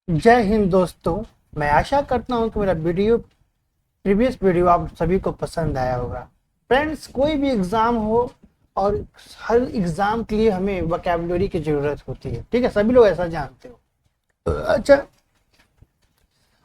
जय हिंद दोस्तों। मैं आशा करता हूं कि मेरा प्रीवियस वीडियो आप सभी को पसंद आया होगा। फ्रेंड्स, कोई भी एग्जाम हो और हर एग्जाम के लिए हमें वोकैबुलरी की जरूरत होती है। ठीक है, सभी लोग ऐसा जानते हो। अच्छा,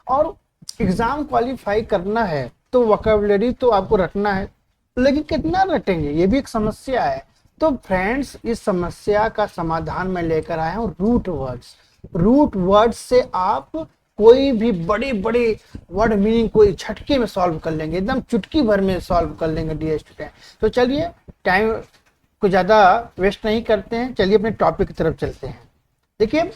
और एग्जाम क्वालिफाई करना है तो वोकैबुलरी तो आपको रटना है, लेकिन कितना रटेंगे ये भी एक समस्या है। तो फ्रेंड्स, इस समस्या का समाधान मैं लेकर आया हूँ रूट वर्ड्स। रूट वर्ड्स से आप कोई भी बड़ी बड़ी वर्ड मीनिंग कोई झटके में सॉल्व कर लेंगे, एकदम चुटकी भर में सॉल्व कर लेंगे डियर स्टूडेंट। तो चलिए, टाइम को ज़्यादा वेस्ट नहीं करते हैं, चलिए अपने टॉपिक की तरफ चलते हैं। देखिए,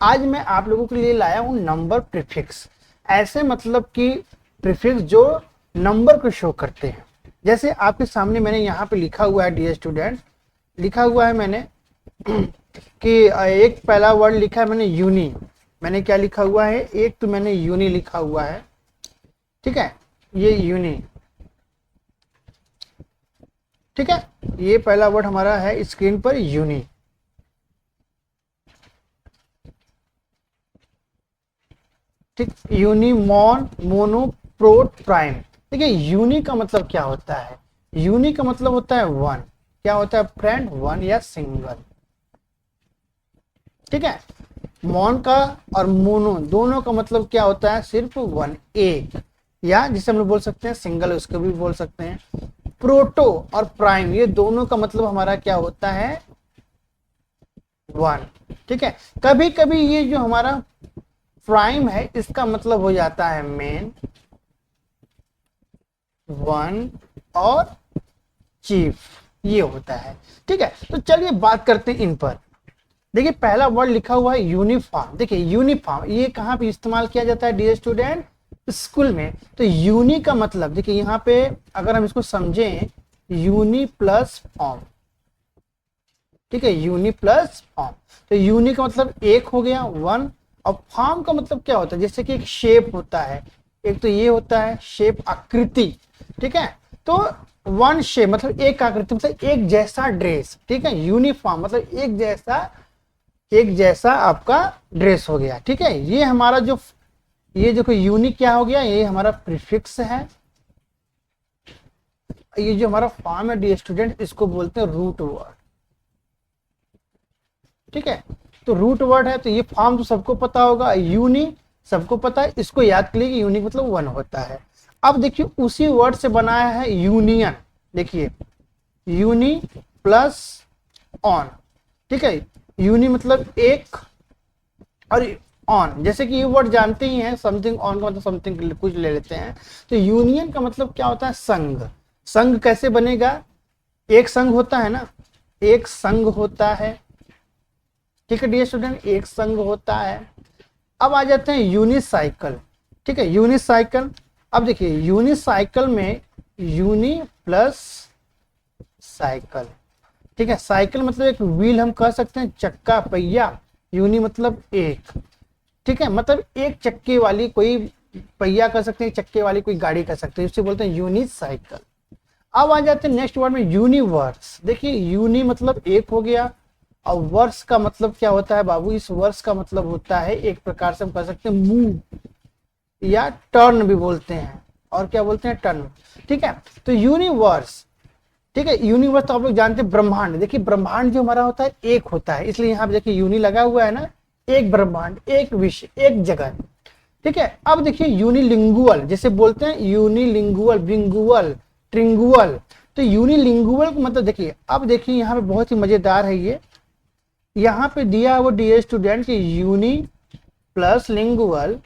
आज मैं आप लोगों के लिए लाया हूं नंबर प्रीफिक्स। ऐसे मतलब कि प्रीफिक्स जो नंबर को शो करते हैं। जैसे आपके सामने मैंने यहाँ पे लिखा हुआ है डियर स्टूडेंट, लिखा हुआ है मैंने कि एक पहला वर्ड लिखा है मैंने यूनी। मैंने क्या लिखा हुआ है, एक तो मैंने यूनी लिखा हुआ है। ठीक है, ये यूनी। ठीक है, ये पहला वर्ड हमारा है स्क्रीन पर, यूनी। ठीक, यूनिमॉन, मोनो, प्रोट, प्राइम। देखिए, यूनी का मतलब क्या होता है? यूनी का मतलब होता है वन। क्या होता है फ्रेंड? वन या सिंगल। ठीक है, मॉन का और मोनो दोनों का मतलब क्या होता है? सिर्फ वन, एक, या जिसे हम लोग बोल सकते हैं सिंगल, उसको भी बोल सकते हैं। प्रोटो और प्राइम ये दोनों का मतलब हमारा क्या होता है? वन। ठीक है, कभी कभी ये जो हमारा प्राइम है इसका मतलब हो जाता है मेन, वन और चीफ, ये होता है। ठीक है, तो चलिए बात करते हैं इन पर। देखिए, पहला वर्ड लिखा हुआ है यूनिफॉर्म। देखिए, यूनिफॉर्म ये कहां पे इस्तेमाल किया जाता है डियर स्टूडेंट? स्कूल में। तो यूनी का मतलब देखिए यहाँ पे, अगर हम इसको समझें, यूनी प्लस फॉर्म। ठीक है, यूनी प्लस फॉर्म। तो यूनी का मतलब एक हो गया, वन। और फॉर्म का मतलब क्या होता है? जैसे कि एक शेप होता है, एक तो ये होता है शेप, आकृति। ठीक है, तो वन शेप मतलब एक आकृति, मतलब एक जैसा ड्रेस। ठीक है, यूनिफॉर्म मतलब एक जैसा आपका ड्रेस हो गया। ठीक है, ये हमारा जो ये देखो यूनिक क्या हो गया, ये हमारा प्रीफिक्स है। ये जो हमारा फॉर्म है डी स्टूडेंट, इसको बोलते हैं रूट वर्ड। ठीक है, तो रूट वर्ड है, तो ये फॉर्म तो सबको पता होगा, यूनी सबको पता है, इसको याद कर लीजिए, यूनिक मतलब वन होता है। अब देखिए, उसी वर्ड से बनाया है यूनियन। देखिए, यूनी प्लस ऑन। ठीक है, यूनी मतलब एक, और ऑन, जैसे कि ये वर्ड जानते ही हैं, समथिंग ऑन का मतलब समथिंग कुछ ले लेते हैं। तो यूनियन का मतलब क्या होता है? संघ। संघ कैसे बनेगा? एक संघ होता है ना, एक संघ होता है। ठीक है डियर स्टूडेंट, एक संघ होता है। अब आ जाते हैं यूनिसाइकिल। ठीक है, यूनिसाइकिल। अब देखिए, यूनिसाइकिल में यूनी प्लस साइकिल। ठीक है, साइकिल मतलब एक व्हील, हम कह सकते हैं चक्का, पहिया। यूनी मतलब एक। ठीक है, मतलब एक चक्के वाली कोई पहिया कर सकते हैं, चक्के वाली कोई गाड़ी कर सकते हैं, उसे बोलते हैं यूनिसाइकिल। अब आ जाते हैं नेक्स्ट वर्ड में, यूनिवर्स। देखिए, यूनी मतलब एक हो गया, और वर्ष का मतलब क्या होता है बाबू? इस वर्ष का मतलब होता है, एक प्रकार से हम कह सकते हैं मूव, या टर्न भी बोलते हैं, और क्या बोलते हैं? टर्न। ठीक है, तो यूनिवर्स। ठीक है, यूनिवर्स तो आप लोग जानते हैं ब्रह्मांड। देखिए, ब्रह्मांड जो हमारा होता है एक होता है, इसलिए यहाँ पे देखिए यूनि लगा हुआ है ना, एक ब्रह्मांड, एक विश्व, एक जगह। ठीक है, अब देखिए यूनिलिंगुअल, जैसे बोलते हैं यूनिलिंगुअल, ब्रिंगुअल, ट्रिंगुअल। तो यूनिलिंगुअल का मतलब देखिए, अब देखिए यहाँ पे बहुत ही मजेदार है ये। यहाँ पे दिया है वो डियर स्टूडेंट की यूनी प्लस लिंगुअल,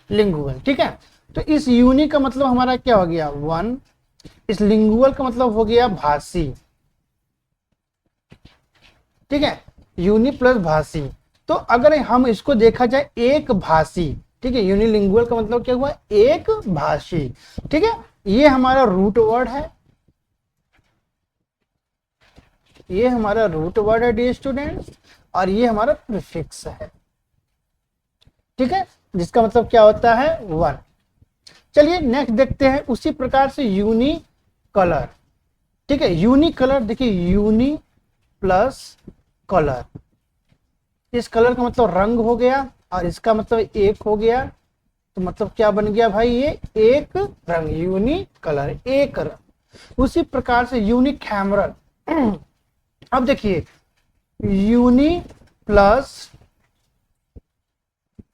लिंगुअल। ठीक है, तो इस यूनी का मतलब हमारा क्या हो गया? वन। इस लिंगुअल का मतलब हो गया भाषी। ठीक है, यूनि प्लस भाषी। तो अगर हम इसको देखा जाए, एक भाषी। ठीक है, यूनिलिंगुअल का मतलब क्या हुआ? एक भाषी। ठीक है, ये हमारा रूट वर्ड है, ये हमारा रूट वर्ड है डी स्टूडेंट्स, और ये हमारा प्रीफिक्स है। ठीक है, जिसका मतलब क्या होता है? वन। चलिए नेक्स्ट देखते हैं, उसी प्रकार से यूनी कलर। ठीक है, यूनी कलर। देखिए, यूनी प्लस कलर। इस कलर का मतलब रंग हो गया और इसका मतलब एक हो गया, तो मतलब क्या बन गया भाई, ये एक रंग, यूनिक कलर, एक रंग। उसी प्रकार से यूनिक कैमरल। अब देखिए यूनि प्लस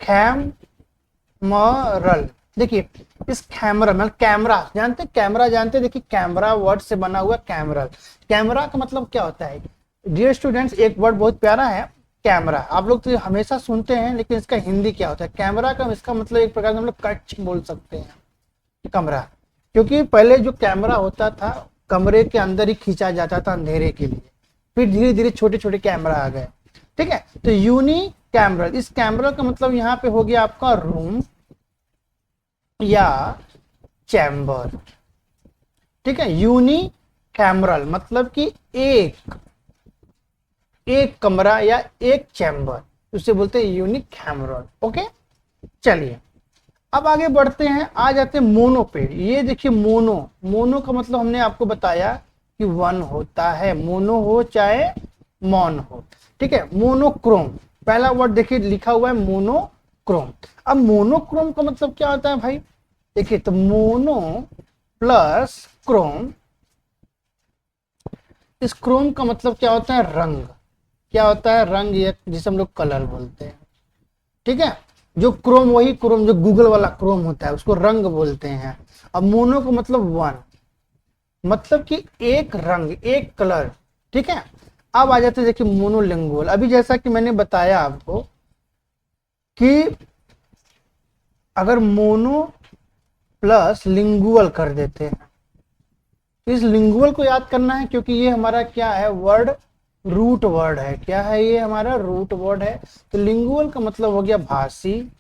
कैमरल, देखिए इस कैमरा मतलब कैमरा जानते, कैमरा जानते, देखिए कैमरा वर्ड से बना हुआ कैमरल। कैमरा का मतलब क्या होता है डियर स्टूडेंट्स, एक वर्ड बहुत प्यारा है कैमरा, आप लोग तो हमेशा सुनते हैं, लेकिन इसका हिंदी क्या होता है कैमरा का, इसका मतलब एक प्रकार से हम लोग कच्छ बोल सकते हैं, कमरा। क्योंकि पहले जो कैमरा होता था कमरे के अंदर ही खींचा जाता था अंधेरे के लिए, फिर धीरे धीरे छोटे छोटे कैमरा आ गए, ठीक है। तो यूनी कैमरल, इस कैमरा का मतलब यहाँ पे हो गया आपका रूम या चैम्बर, ठीक है। यूनी कैमरल मतलब कि एक कमरा या एक चैम्बर, उसे बोलते हैं यूनिक कैमरल। ओके, चलिए अब आगे बढ़ते हैं, आ जाते हैं मोनो पे। ये देखिए मोनो, मोनो का मतलब हमने आपको बताया कि वन होता है, मोनो हो चाहे मॉन हो, ठीक है। मोनोक्रोम, पहला वर्ड देखिए लिखा हुआ है मोनोक्रोम। अब मोनोक्रोम का मतलब क्या होता है भाई, देखिए तो मोनो प्लस क्रोम, इस क्रोम का मतलब क्या होता है रंग, क्या होता है रंग, ये जिसे हम लोग कलर बोलते हैं, ठीक है। जो क्रोम, वही क्रोम जो गूगल वाला क्रोम होता है उसको रंग बोलते हैं। अब मोनो को मतलब वन, मतलब कि एक रंग, एक कलर, ठीक है। अब आ जाते हैं देखिए मोनोलिंगुअल। अभी जैसा कि मैंने बताया आपको कि अगर मोनो प्लस लिंगुअल कर देते हैं, इस लिंगुअल को याद करना है क्योंकि ये हमारा क्या है वर्ड, रूट वर्ड है, क्या है ये हमारा रूट वर्ड है। तो लिंगुअल का मतलब हो गया भाषी।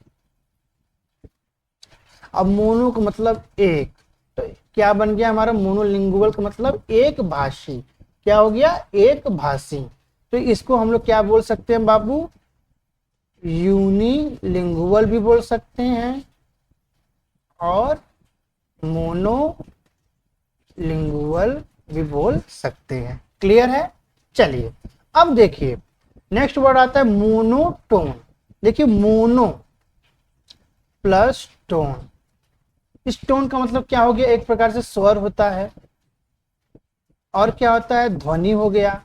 अब मोनो का मतलब एक, तो क्या बन गया हमारा मोनोलिंगुअल का मतलब एक भाषी, क्या हो गया एक भाषी। तो इसको हम लोग क्या बोल सकते हैं बाबू, यूनिलिंगुअल भी बोल सकते हैं और मोनोलिंगुअल भी बोल सकते हैं। क्लियर है, चलिए अब देखिए नेक्स्ट वर्ड आता है मोनोटोन। देखिए मोनो प्लस टोन, इस टोन का मतलब क्या हो गया, एक प्रकार से स्वर होता है, और क्या होता है ध्वनि हो गया,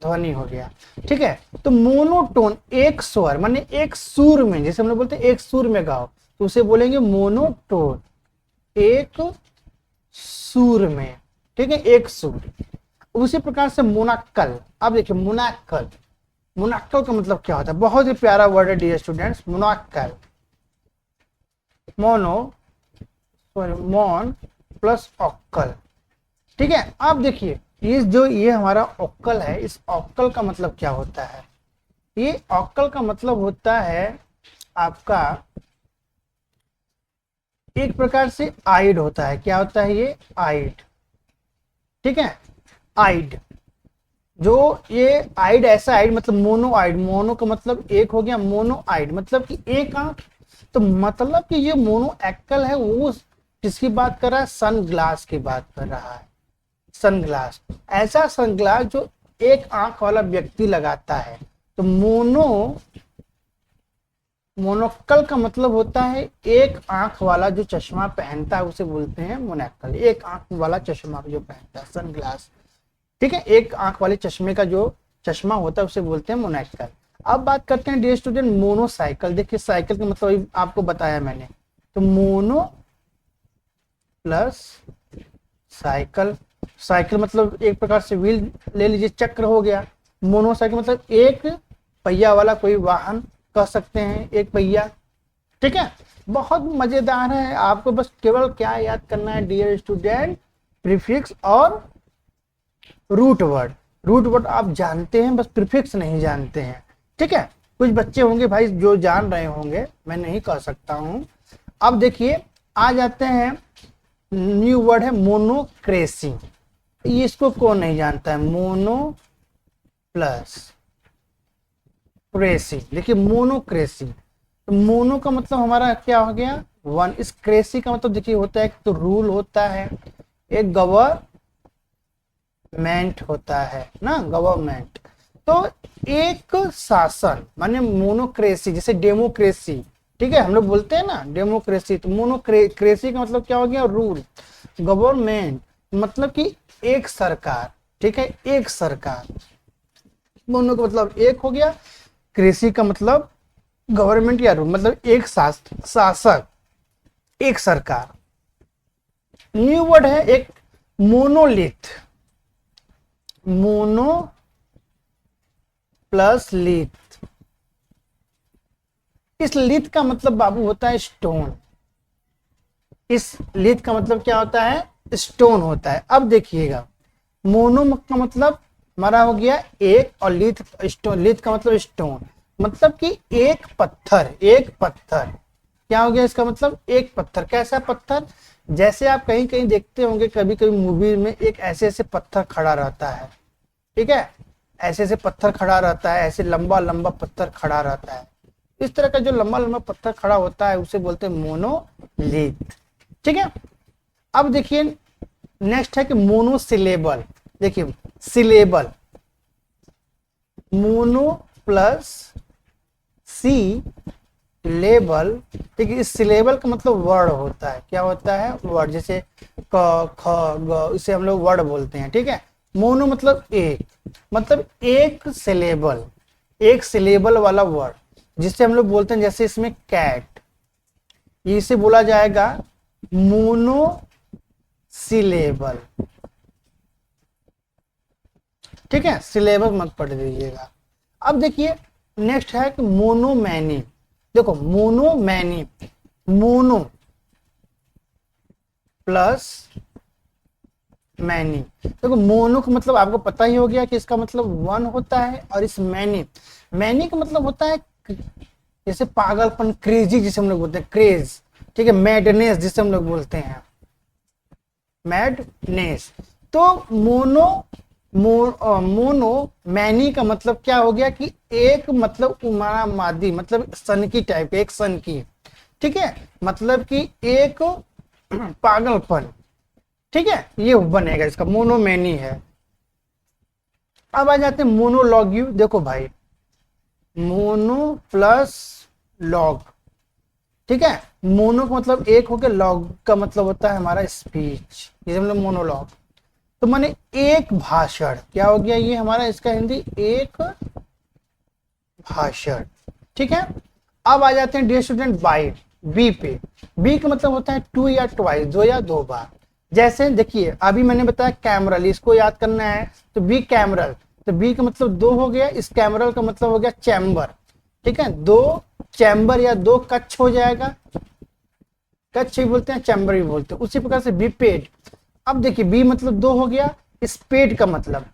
ध्वनि हो गया, ठीक है। तो मोनोटोन एक स्वर माने एक सुर में, जैसे हम लोग बोलते हैं एक सुर में गाओ, तो उसे बोलेंगे मोनोटोन, एक सुर में, ठीक है, एक सुर। उसी प्रकार से मोनाक्कल। अब देखिए मोनाक्कल, मोनाक्कल का मतलब क्या होता है, बहुत ही प्यारा वर्ड है डियर स्टूडेंट्स, मोनाक्कल, मोनो मॉन प्लस ऑक्कल, ठीक है। अब देखिए ये हमारा ऑक्कल है, इस ऑक्कल का मतलब क्या होता है, ये ऑक्कल का मतलब होता है आपका एक प्रकार से आइड होता है, क्या होता है ये आइड, ठीक है। आइड, जो ये आइड ऐसा आइड मतलब मोनो आइड, मोनो का मतलब एक हो गया, मोनो आइड मतलब कि एक आंख, तो मतलब कि ये मोनो एक्कल है, वो किसकी बात कर रहा है, सन ग्लास की बात कर रहा है। सनग्लास, ऐसा सनग्लास जो एक आंख वाला व्यक्ति लगाता है। तो मोनोक्कल का मतलब होता है एक आंख वाला जो चश्मा पहनता है उसे बोलते हैं मोनोक्कल, एक आंख वाला चश्मा जो पहनता है सनग्लास, ठीक है। एक आंख वाले चश्मे का जो चश्मा होता है उसे बोलते हैं मोनोक्कल। अब बात करते हैं डियर स्टूडेंट मोनोसाइकिल। देखिए साइकिल का मतलब आपको बताया मैंने, तो मोनो प्लस साइकिल, साइकिल मतलब एक प्रकार से व्हील ले लीजिए, चक्र हो गया। मोनोसाइकिल मतलब एक पहिया वाला कोई वाहन कह सकते हैं, एक पहिया, ठीक है। बहुत मजेदार है, आपको बस केवल क्या याद करना है डियर स्टूडेंट, प्रीफिक्स और रूट वर्ड। रूट वर्ड आप जानते हैं, बस प्रीफिक्स नहीं जानते हैं, ठीक है। कुछ बच्चे होंगे भाई जो जान रहे होंगे, मैं नहीं कह सकता हूं। अब देखिए आ जाते हैं, न्यू वर्ड है मोनोक्रेसी, इसको कौन नहीं जानता है, मोनो प्लस क्रेसी। देखिए मोनोक्रेसी, तो मोनो का मतलब हमारा क्या हो गया वन, इस क्रेसी का मतलब देखिए होता है तो रूल होता है, एक गवर्नमेंट होता है ना, गवर्नमेंट, तो एक शासन माने मोनोक्रेसी, जैसे डेमोक्रेसी, ठीक है, हम लोग बोलते हैं ना डेमोक्रेसी, तो मोनोक्रेसी का मतलब क्या हो गया, रूल। गवर्नमेंट मतलब कि एक सरकार, ठीक है, एक सरकार। मोनो का मतलब एक हो गया, कृषि का मतलब गवर्नमेंट या रूल, मतलब एक शासक, एक सरकार। न्यू वर्ड है एक, मोनोलिथ, मोनो प्लस लिथ। इस लिथ का मतलब बाबू होता है स्टोन। इस लिथ का मतलब क्या होता है, स्टोन होता है। अब देखिएगा, मोनो का मतलब हमारा हो गया एक, और लिथ स्टोन, लिथ का मतलब स्टोन, मतलब कि एक पत्थर, एक पत्थर। क्या हो गया इसका मतलब, एक पत्थर। कैसा पत्थर, जैसे आप कहीं कहीं देखते होंगे कभी कभी मूवी में, एक ऐसे ऐसे पत्थर खड़ा रहता है, ठीक है, ऐसे ऐसे पत्थर खड़ा रहता है, ऐसे लंबा लंबा पत्थर खड़ा रहता है। इस तरह का जो लंबा लंबा पत्थर खड़ा होता है उसे बोलते हैं मोनोलिथ, ठीक है। अब देखिए नेक्स्ट है कि मोनोसिलेबल। देखिए सिलेबल, मोनो प्लस सी लेबल, ठीक है। इस सिलेबल का मतलब वर्ड होता है, क्या होता है, वर्ड। जैसे क ख ग, इसे हम लोग वर्ड बोलते हैं, ठीक है। मोनो मतलब एक, मतलब एक सिलेबल, एक सिलेबल वाला वर्ड, जिससे हम लोग बोलते हैं, जैसे इसमें कैट, इसे बोला जाएगा मोनो सिलेबल, ठीक है। सिलेबस मत पढ़ दीजिएगा। अब देखिए नेक्स्ट है कि मोनोमैनी। देखो मोनोमैनी, मोनो प्लस मैनी। देखो मोनो का मतलब आपको पता ही हो गया कि इसका मतलब वन होता है, और इस मैनी, मैनी का मतलब होता है जैसे पागलपन, क्रेजी जिसे हम लोग बोलते हैं, क्रेज, ठीक है, मैडनेस जिसे हम लोग बोलते हैं, मैडनेस। तो मोनो मैनी का मतलब क्या हो गया कि एक, मतलब उमारा मादी, मतलब सन की टाइप, एक सन की, ठीक है, मतलब कि एक पागलपन, ठीक है, ये बनेगा, इसका मोनोमैनी है। अब आ जाते हैं मोनोलॉग्यू। देखो भाई, मोनो प्लस लॉग, ठीक है। मोनो का मतलब एक हो गया, लॉग का मतलब होता है हमारा स्पीच, ये हम लोग मोनोलॉग। तो माने एक भाषण, क्या हो गया ये हमारा, इसका हिंदी एक भाषण, ठीक है। अब आ जाते हैं डियर स्टूडेंट बाइट, बी पे। बी का मतलब होता है टू या ट्वाइस, दो या दो बार। जैसे देखिए अभी मैंने बताया कैमरल, इसको याद करना है, तो बी कैमरल, तो बी का मतलब दो हो गया, इस कैमरल का मतलब हो गया चैम्बर, ठीक है, दो चैम्बर या दो कक्ष हो जाएगा, कक्ष भी बोलते हैं, चैम्बर भी बोलते हैं। उसी प्रकार से बी पेड। अब देखिए बी मतलब दो हो गया, इस पेड का मतलब,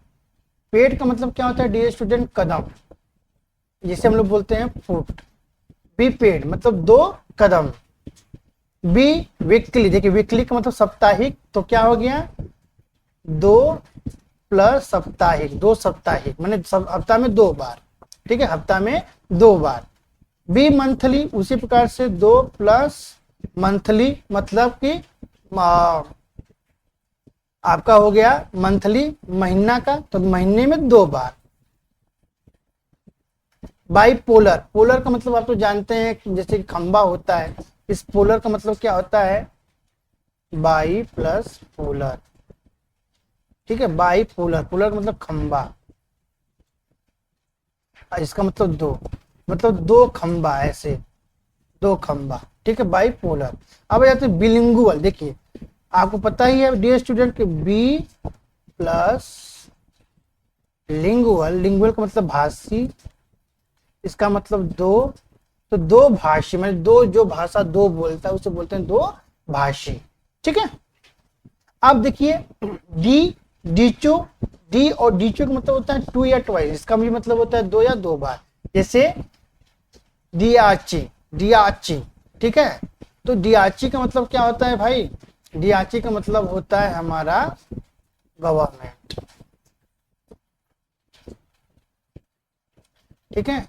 पेड का मतलब क्या होता है डियर स्टूडेंट, कदम, जिसे हम लोग बोलते हैं फुट। बी पेड मतलब दो कदम। बी वीकली, देखिए वीकली का मतलब साप्ताहिक, तो क्या हो गया, दो प्लस साप्ताहिक, दो साप्ताहिक माने हफ्ता में दो बार, ठीक है, हफ्ता में दो बार। बी मंथली, उसी प्रकार से दो प्लस मंथली, मतलब कि आपका हो गया मंथली, महीना का, तो महीने में दो बार। बाइपोलर, पोलर का मतलब आप तो जानते हैं, जैसे खंबा होता है, इस पोलर का मतलब क्या होता है, बाई प्लस पोलर, ठीक है, बाई पोलर, पोलर का मतलब खंबा, इसका मतलब दो, मतलब दो खंबा, ऐसे दो खंबा, ठीक है, बाई पोलर। अब आ जाते हैं बिलिंगुअल। देखिए आपको पता ही है डियर स्टूडेंट कि बी प्लस लिंगुअल, लिंगुअल का मतलब भाषी, इसका मतलब दो, तो दो भाषी मतलब दो, जो भाषा दो बोलता है उसे बोलते हैं दो भाषी, ठीक है। अब देखिए डी, डीचो, डी और डीचो का मतलब होता है टू या ट्वाइस, इसका भी मतलब होता है दो या दो बार। जैसे डियाची, डियाची, ठीक है। तो डियाची का मतलब क्या होता है भाई, डियाची का मतलब होता है हमारा गवर्नमेंट, ठीक है,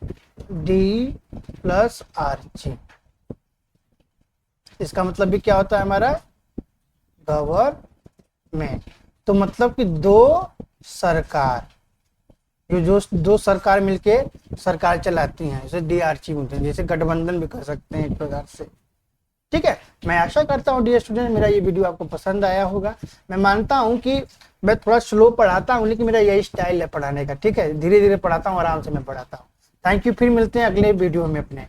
डी प्लस आरची, इसका मतलब भी क्या होता है हमारा गवर्नमेंट। तो मतलब कि दो सरकार, जो दो सरकार मिलके सरकार चलाती हैं, जैसे डीआरसी बोलते हैं, जैसे गठबंधन भी कर सकते हैं एक प्रकार से। ठीक है, मैं आशा करता हूँ डियर स्टूडेंट मेरा ये वीडियो आपको पसंद आया होगा। मैं मानता हूँ कि मैं थोड़ा स्लो पढ़ाता हूँ, लेकिन मेरा यही स्टाइल है पढ़ाने का। ठीक है, धीरे धीरे पढ़ाता हूँ, आराम से मैं पढ़ाता हूँ। थैंक यू, फिर मिलते हैं अगले वीडियो में अपने।